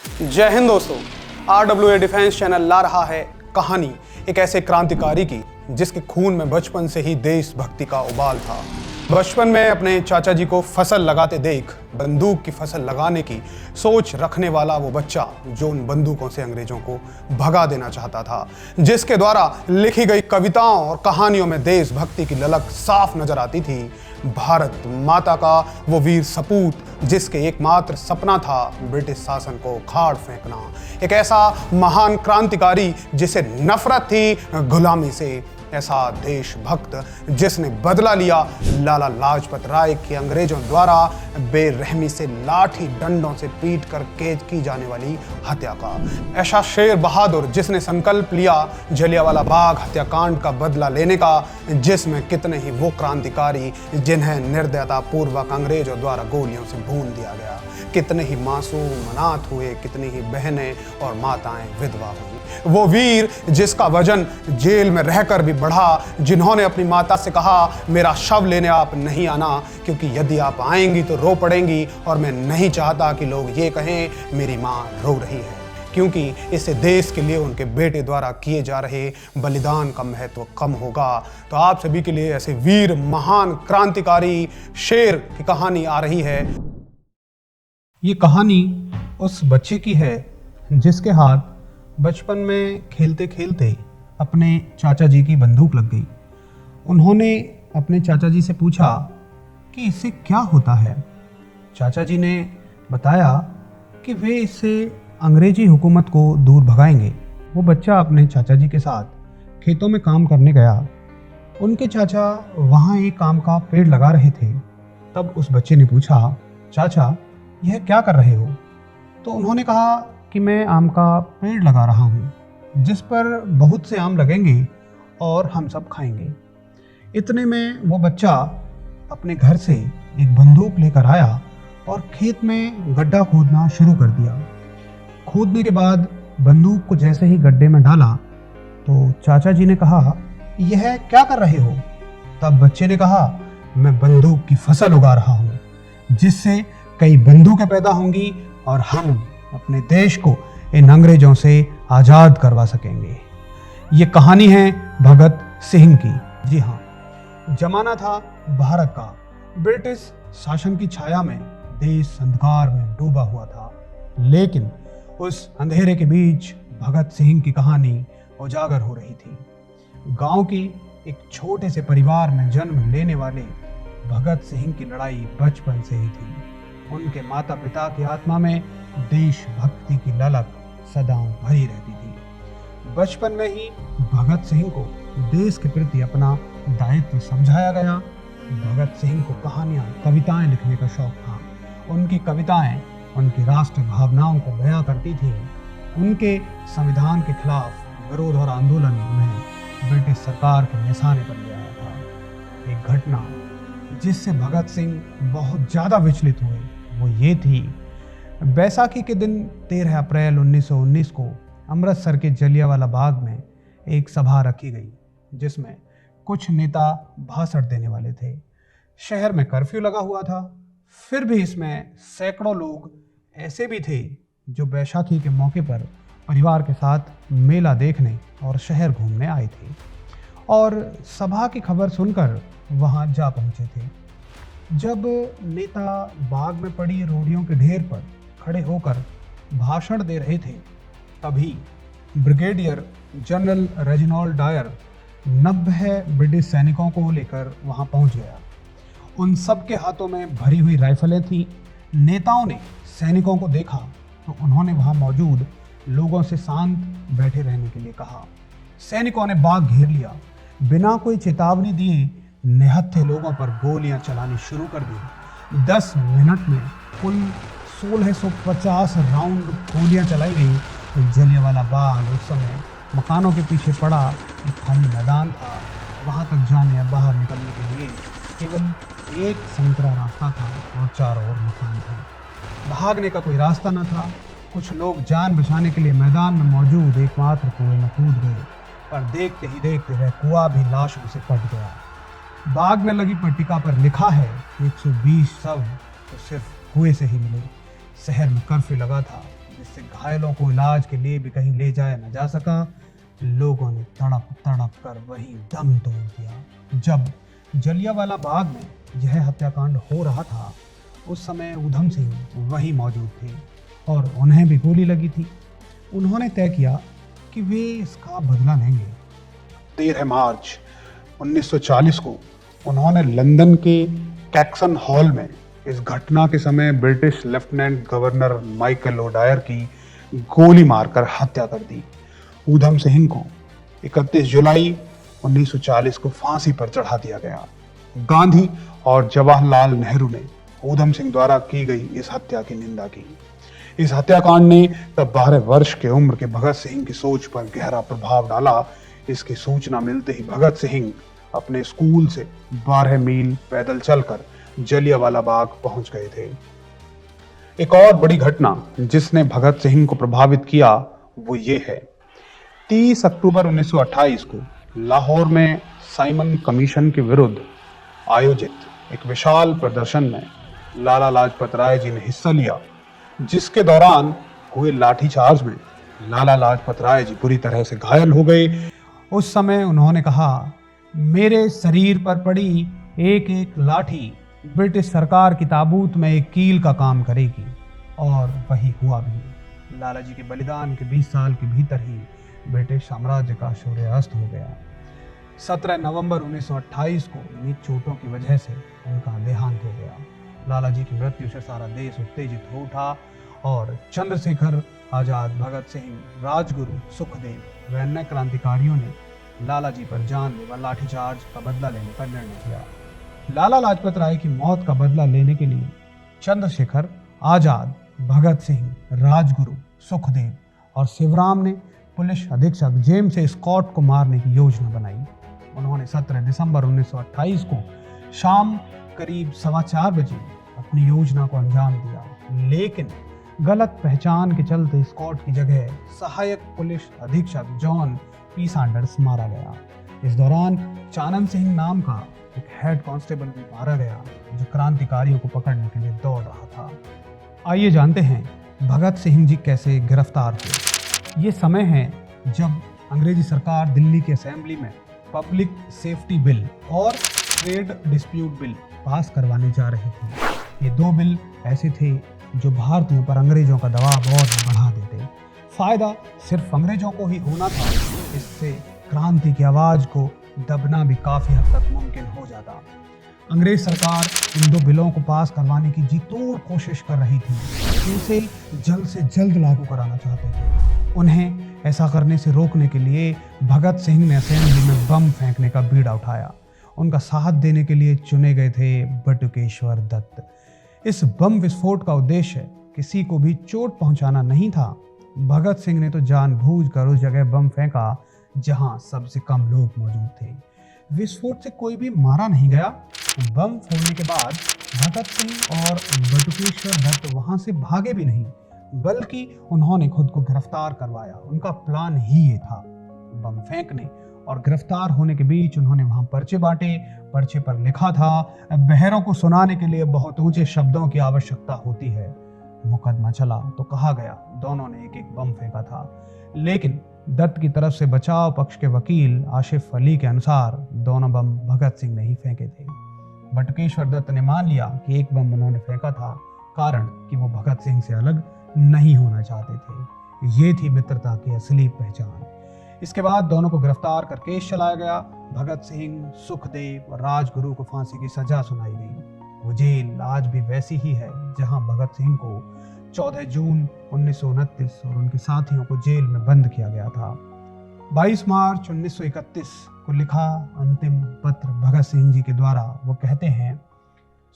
जय हिंद दोस्तों। RWA defence channel ला रहा है कहानी एक ऐसे क्रांतिकारी की जिसके खून में बचपन से ही देशभक्ति का उबाल था। बचपन में अपने चाचा जी को फसल लगाते देख बंदूक की फसल लगाने की सोच रखने वाला वो बच्चा जो उन बंदूकों से अंग्रेजों को भगा देना चाहता था, जिसके द्वारा लिखी गई कविताओं और कहानियों में देशभक्ति की ललक साफ नजर आती थी। भारत माता का वो वीर सपूत जिसके एकमात्र सपना था ब्रिटिश शासन को उखाड़ फेंकना, एक ऐसा महान क्रांतिकारी जिसे नफरत थी गुलामी से, ऐसा देशभक्त जिसने बदला लिया लाला लाजपत राय की अंग्रेजों द्वारा बेरहमी से लाठी डंडों से पीट कर कैद की जाने वाली हत्या का, ऐसा शेर बहादुर जिसने संकल्प लिया जलियांवाला बाग हत्याकांड का बदला लेने का, जिसमें कितने ही वो क्रांतिकारी जिन्हें निर्दयता पूर्वक अंग्रेजों द्वारा गोलियों से भून दिया गया, कितने ही मासूम अनाथ हुए, कितनी ही बहनें और माताएं विधवा हुई। वो वीर जिसका वजन जेल में रहकर भी बढ़ा, जिन्होंने अपनी माता से कहा मेरा शव लेने आप नहीं आना, क्योंकि यदि आप आएंगी तो रो पड़ेंगी और मैं नहीं चाहता कि लोग ये कहें मेरी माँ रो रही है, क्योंकि इससे देश के लिए उनके बेटे द्वारा किए जा रहे बलिदान का महत्व कम होगा। तो आप सभी के लिए ऐसे वीर महान क्रांतिकारी शेर की कहानी आ रही है। ये कहानी उस बच्चे की है जिसके हाथ बचपन में खेलते खेलते अपने चाचा जी की बंदूक लग गई। उन्होंने अपने चाचा जी से पूछा कि इससे क्या होता है। चाचा जी ने बताया कि वे इससे अंग्रेजी हुकूमत को दूर भगाएंगे। वो बच्चा अपने चाचा जी के साथ खेतों में काम करने गया। उनके चाचा वहाँ एक आम का पेड़ लगा रहे थे। तब उस बच्चे ने पूछा, चाचा यह क्या कर रहे हो? तो उन्होंने कहा कि मैं आम का पेड़ लगा रहा हूँ जिस पर बहुत से आम लगेंगे और हम सब खाएंगे। इतने में वो बच्चा अपने घर से एक बंदूक लेकर आया और खेत में गड्ढा खोदना शुरू कर दिया। खोदने के बाद बंदूक को जैसे ही गड्ढे में डाला तो चाचा जी ने कहा, यह क्या कर रहे हो? तब बच्चे ने कहा, मैं बंदूक की फसल उगा रहा हूँ जिससे कई बंदूकें पैदा होंगी और हम अपने देश को इन अंग्रेजों से आज़ाद करवा सकेंगे। ये कहानी है भगत सिंह की। जी हाँ, जमाना था भारत का। ब्रिटिश शासन की छाया में देश अंधकार में डूबा हुआ था, लेकिन उस अंधेरे के बीच भगत सिंह की कहानी उजागर हो रही थी। गांव की एक छोटे से परिवार में जन्म लेने वाले भगत सिंह की लड़ाई बचपन से ही थी। उनके माता पिता की आत्मा में देशभक्ति की ललक सदा भरी रहती थी। बचपन में ही भगत सिंह को देश के प्रति अपना दायित्व समझाया गया। भगत सिंह को कहानियां, कविताएं लिखने का शौक था। उनकी कविताएं उनकी राष्ट्र भावनाओं को बयां करती थी। उनके संविधान के खिलाफ विरोध और आंदोलन उन्हें ब्रिटिश सरकार के निशाने पर ले आया था। एक घटना जिससे भगत सिंह बहुत ज़्यादा विचलित हुए वो ये थी, बैसाखी के दिन 13 अप्रैल 1919 को अमृतसर के जलियांवाला बाग में एक सभा रखी गई जिसमें कुछ नेता भाषण देने वाले थे। शहर में कर्फ्यू लगा हुआ था, फिर भी इसमें सैकड़ों लोग ऐसे भी थे जो बैसाखी के मौके पर परिवार के साथ मेला देखने और शहर घूमने आए थे और सभा की खबर सुनकर वहां जा पहुंचे थे। जब नेता बाग में पड़ी रोटियों के ढेर पर खड़े होकर भाषण दे रहे थे, तभी brigadier general Reginald Dyer 90 British सैनिकों को लेकर वहां पहुंच गया। उन सब के हाथों में भरी हुई राइफलें थीं। नेताओं ने सैनिकों को देखा तो उन्होंने वहां मौजूद लोगों से शांत बैठे रहने के लिए कहा। सैनिकों ने बाग घेर लिया। बिना कोई चेतावनी दिए निहत्थे लोगों पर गोलियां चलानी शुरू कर दी। 10 मिनट में कुल 1650 राउंड गोलियां चलाई गई। जलियांवाला बाग उस समय मकानों के पीछे पड़ा एक खाली मैदान था। वहां तक जाने या बाहर निकलने के लिए केवल एक संतरा रास्ता था और चारों ओर मकान थे। भागने का कोई रास्ता न था। कुछ लोग जान बचाने के लिए मैदान में मौजूद एकमात्र कुएं में कूद गए, पर देखते ही देखते वह कुआं भी लाशों से पट गया। बाग में लगी पट्टिका पर लिखा है 120 शव तो सिर्फ कुएं से ही मिले। शहर में कर्फ्यू लगा था, जिससे घायलों को इलाज के लिए भी कहीं ले जाया न जा सका, लोगों ने तड़प तड़प कर वहीं दम तोड़ दिया। जब जलियांवाला बाग में यह हत्याकांड हो रहा था, उस समय ऊधम सिंह वहीं मौजूद थे और उन्हें भी गोली लगी थी। उन्होंने तय किया कि वे इसका बदला लेंगे। 13 मार्च 1940 को उन्होंने लंदन के कैक्सन हॉल में इस घटना के समय British lieutenant governor Michael O'Dwyer की गोली मारकर हत्या कर दी। ऊधम सिंह को 31 जुलाई 1940 को फांसी पर चढ़ा दिया गया। गांधी और जवाहरलाल नेहरू ने ऊधम सिंह द्वारा की गई इस हत्या की निंदा की। इस हत्याकांड ने तब 12 वर्ष की उम्र के भगत सिंह की सोच पर गहरा प्रभाव डाला। इसकी सूचना मिलते ही भगत सिंह अपने स्कूल से 12 मील पैदल चलकर जलियांवाला बाग पहुंच गए थे। एक और बड़ी घटना जिसने भगत सिंह को प्रभावित किया वो ये है। 30 अक्टूबर 1928 को लाहौर में साइमन कमीशन के विरुद्ध आयोजित एक विशाल प्रदर्शन में लाला लाजपत राय जी ने हिस्सा लिया, जिसके दौरान हुए लाठीचार्ज में लाला लाजपत राय जी बुरी तरह से घायल हो गए। उस समय उन्होंने कहा, मेरे शरीर पर पड़ी एक एक लाठी ब्रिटिश सरकार की ताबूत में एक कील का काम करेगी। और वही हुआ भी। लाला जी के बलिदान के 20 साल के भीतर ही ब्रिटिश साम्राज्य का सूर्यास्त हो गया। 17 नवंबर 1928 को इन्हीं चोटों की वजह से उनका देहांत हो गया। लाला जी की मृत्यु से सारा देश उत्तेजित हो उठा और चंद्रशेखर आजाद, भगत सिंह, राजगुरु, सुखदेव व अन्य क्रांतिकारियों ने लाला जी पर जानलेवा लाठीचार्ज का बदला लेने का निर्णय किया। लाला लाजपत राय की मौत का बदला लेने के लिए चंद्रशेखर आजाद, भगत सिंह, राजगुरु, सुखदेव और शिवराम ने पुलिस अधीक्षक जेम्स स्कॉट को मारने की योजना बनाई। उन्होंने 17 दिसंबर 1928 को शाम करीब 4:15 बजे अपनी योजना को अंजाम दिया, लेकिन गलत पहचान के चलते स्कॉट की जगह सहायक पुलिस अधीक्षक जॉन पी सैंडर्स मारा गया। इस दौरान चानन सिंह नाम का एक हेड कांस्टेबल भी मारा गया, जो क्रांतिकारियों को पकड़ने के लिए दौड़ रहा था। आइए जानते हैं भगत सिंह जी कैसे गिरफ्तार हुए। ये समय है जब अंग्रेजी सरकार दिल्ली की असेंबली में पब्लिक सेफ्टी बिल और ट्रेड डिस्प्यूट बिल पास करवाने जा रही थी। ये 2 बिल ऐसे थे जो भारतीयों पर अंग्रेजों का दबाव और बढ़ा देते। फायदा सिर्फ अंग्रेजों को ही होना था, इससे क्रांति की आवाज को दबना भी काफी हद तक मुमकिन हो जाता। अंग्रेज सरकार इन 2 बिलों को पास करवाने की जी तोड़ कोशिश कर रही थी। इसे जल्द से जल्द लागू कराना चाहते थे। उन्हें ऐसा करने से रोकने के लिए भगत सिंह ने असेंबली में बम फेंकने का बीड़ा उठाया। उनका साथ देने के लिए चुने गए थे बटुकेश्वर दत्त। इस बम विस्फोट का उद्देश्य किसी को भी चोट पहुंचाना नहीं था। भगत सिंह ने तो जानबूझकर उस जगह बम फेंका जहां सबसे कम लोग मौजूद थे। विस्फोट से कोई भी मारा नहीं गया। बम फोड़ने के बाद भगत सिंह और बटुकेश्वर दत्त वहां से भागे भी नहीं, बल्कि उन्होंने खुद को गिरफ्तार करवाया। उनका प्लान ही ये था। बम फेंकने और गिरफ्तार होने के बीच उन्होंने वहां पर्चे बांटे। पर्चे पर लिखा था, बहरों को सुनाने के लिए बहुत ऊंचे शब्दों की आवश्यकता होती है। मुकदमा चला तो कहा गया दोनों ने एक एक बम फेंका था, लेकिन दत्त की तरफ से बचाव पक्ष के वकील आशिफ अली के अनुसार दोनों बम भगत सिंह ने ही फेंके थे। बटुकेश्वर दत्त ने मान लिया कि एक बम उन्होंने फेंका था, कारण कि वो भगत सिंह से अलग नहीं होना चाहते थे। ये थी मित्रता की असली पहचान। इसके बाद दोनों को गिरफ्तार कर केस चलाया गया। भगत सिंह, सुखदेव और राजगुरु को फांसी की सजा सुनाई गई। वो जेल आज भी वैसी ही है जहां भगत सिंह को 14 जून 1929 और उनके साथियों को जेल में बंद किया गया था। 22 मार्च 1931 को लिखा अंतिम पत्र भगत सिंह जी के द्वारा वो कहते हैं,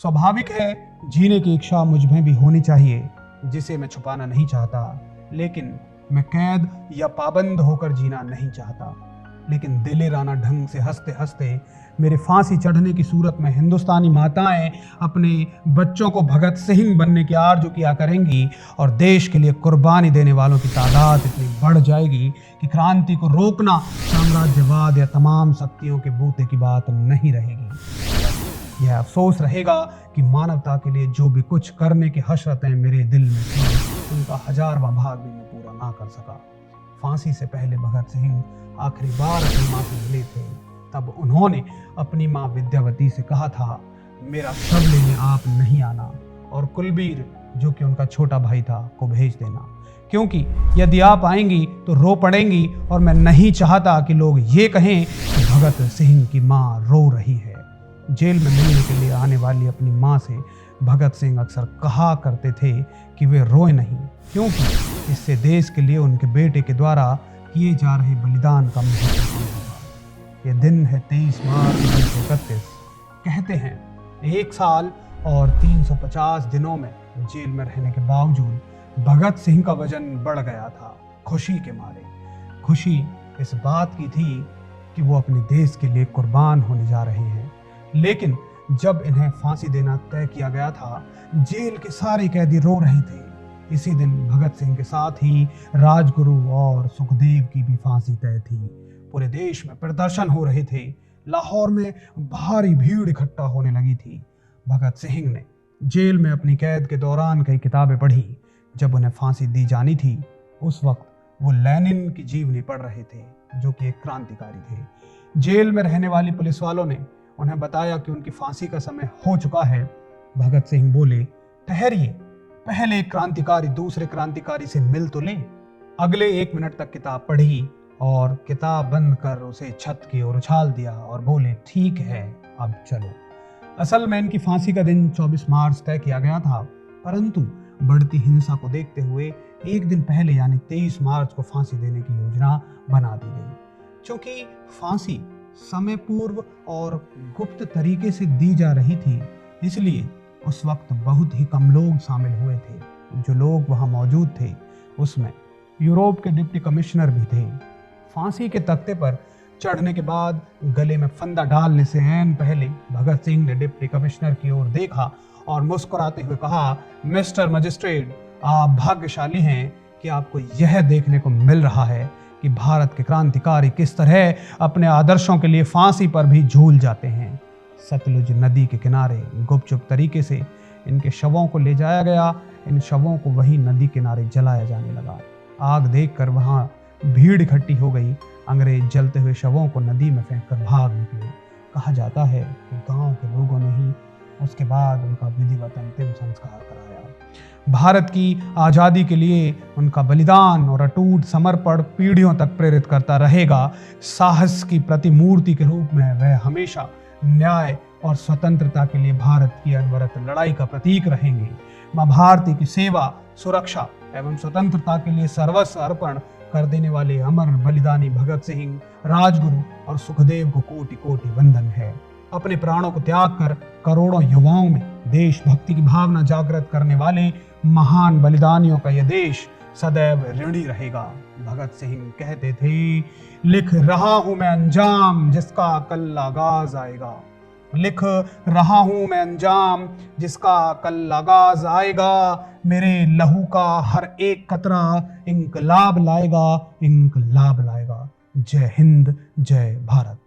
स्वाभाविक है जीने की इच्छा मुझ में भी होनी चाहिए, जिसे मैं छुपाना नहीं चाहता, लेकिन मैं कैद या पाबंद होकर जीना नहीं चाहता। लेकिन दिलेराना ढंग से हंसते हंसते मेरे फांसी चढ़ने की सूरत में हिंदुस्तानी माताएं अपने बच्चों को भगत सिंह बनने की आरज़ू किया करेंगी और देश के लिए कुर्बानी देने वालों की तादाद इतनी बढ़ जाएगी कि क्रांति को रोकना साम्राज्यवाद या तमाम शक्तियों के बूते की बात नहीं रहेगी। यह अफसोस रहेगा कि मानवता के लिए जो भी कुछ करने की हसरतें मेरे दिल में थी, उनका 1000वां भाग भी मैं पूरा ना कर सका। फांसी से पहले भगत सिंह आखिरी बार अपनी माँ से मिले थे। तब उन्होंने अपनी माँ विद्यावती से कहा था, मेरा शव लेने आप नहीं आना और कुलबीर, जो कि उनका छोटा भाई था, को भेज देना, क्योंकि यदि आप आएंगी तो रो पड़ेंगी और मैं नहीं चाहता कि लोग ये कहें कि भगत सिंह की माँ रो रही है। जेल में मिलने के लिए आने वाली अपनी माँ से भगत सिंह अक्सर कहा करते थे कि वे रोए नहीं, क्योंकि इससे देश के लिए उनके बेटे के द्वारा किए जा रहे बलिदान का महत्व होगा। ये दिन है 23 मार्च 1931। कहते हैं 1 साल और 350 दिनों में जेल में रहने के बावजूद भगत सिंह का वजन बढ़ गया था, खुशी के मारे। खुशी इस बात की थी कि वो अपने देश के लिए कुर्बान होने जा रहे हैं। लेकिन जब इन्हें फांसी देना तय किया गया था, जेल के सारे कैदी रो रहे थे। इसी दिन भगत सिंह के साथ ही राजगुरु और सुखदेव की भी फांसी तय थी। पूरे देश में प्रदर्शन हो रहे थे। लाहौर में भारी भीड़ इकट्ठा होने लगी थी। भगत सिंह ने जेल में अपनी कैद के दौरान कई किताबें पढ़ी। जब उन्हें फांसी दी जानी थी, उस वक्त वो लेनिन की जीवनी पढ़ रहे थे, जो कि एक क्रांतिकारी थे। जेल में रहने वाली पुलिस वालों ने उन्हें बताया कि उनकी फांसी का समय हो चुका है। भगत सिंह बोले, ठहरिए, पहले एक क्रांतिकारी दूसरे क्रांतिकारी से मिल तो ले। अगले 1 मिनट तक किताब पढ़ी और किताब बंद कर उसे छत की ओर उछाल दिया और बोले, ठीक है, अब चलो। असल में इनकी फांसी का दिन 24 मार्च तय किया गया था, परंतु बढ़ती हिंसा को देखते हुए एक दिन पहले यानी 23 मार्च को फांसी देने की योजना बना दी गई। क्योंकि फांसी समय पूर्व और गुप्त तरीके से दी जा रही थी, इसलिए उस वक्त बहुत ही कम लोग शामिल हुए थे। जो लोग वहां मौजूद थे उसमें यूरोप के डिप्टी कमिश्नर भी थे। फांसी के तख्ते पर चढ़ने के बाद गले में फंदा डालने से ऐन पहले भगत सिंह ने डिप्टी कमिश्नर की ओर देखा और मुस्कुराते हुए कहा, मिस्टर मजिस्ट्रेट, आप भाग्यशाली हैं कि आपको यह देखने को मिल रहा है कि भारत के क्रांतिकारी किस तरह अपने आदर्शों के लिए फांसी पर भी झूल जाते हैं। सतलुज नदी के किनारे गुपचुप तरीके से इनके शवों को ले जाया गया। इन शवों को वही नदी किनारे जलाया जाने लगा। आग देखकर वहां भीड़ इकट्ठी हो गई। अंग्रेज जलते हुए शवों को नदी में फेंककर भाग निकले। कहा जाता है कि गांव के लोगों ने ही उसके बाद उनका विधिवत अंतिम संस्कार कराया। भारत की आज़ादी के लिए उनका बलिदान और अटूट समर्पण पीढ़ियों तक प्रेरित करता रहेगा। साहस की प्रतिमूर्ति के रूप में वह हमेशा न्याय और स्वतंत्रता के लिए भारत की अनवरत लड़ाई का प्रतीक रहेंगे। मां भारती की सेवा, सुरक्षा एवं स्वतंत्रता के लिए सर्वस्व अर्पण कर देने वाले अमर बलिदानी भगत सिंह, राजगुरु और सुखदेव को कोटि कोटि वंदन है। अपने प्राणों को त्याग कर करोड़ों युवाओं में देशभक्ति की भावना जागृत करने वाले महान बलिदानियों का यह देश सदैव ऋणी रहेगा। भगत सिंह कहते थे, लिख रहा हूं मैं अंजाम जिसका कल आगाज आएगा। लिख रहा हूं मैं अंजाम जिसका कल आगाज आएगा। मेरे लहू का हर एक कतरा इंकलाब लाएगा, इंकलाब लाएगा। जय हिंद, जय भारत।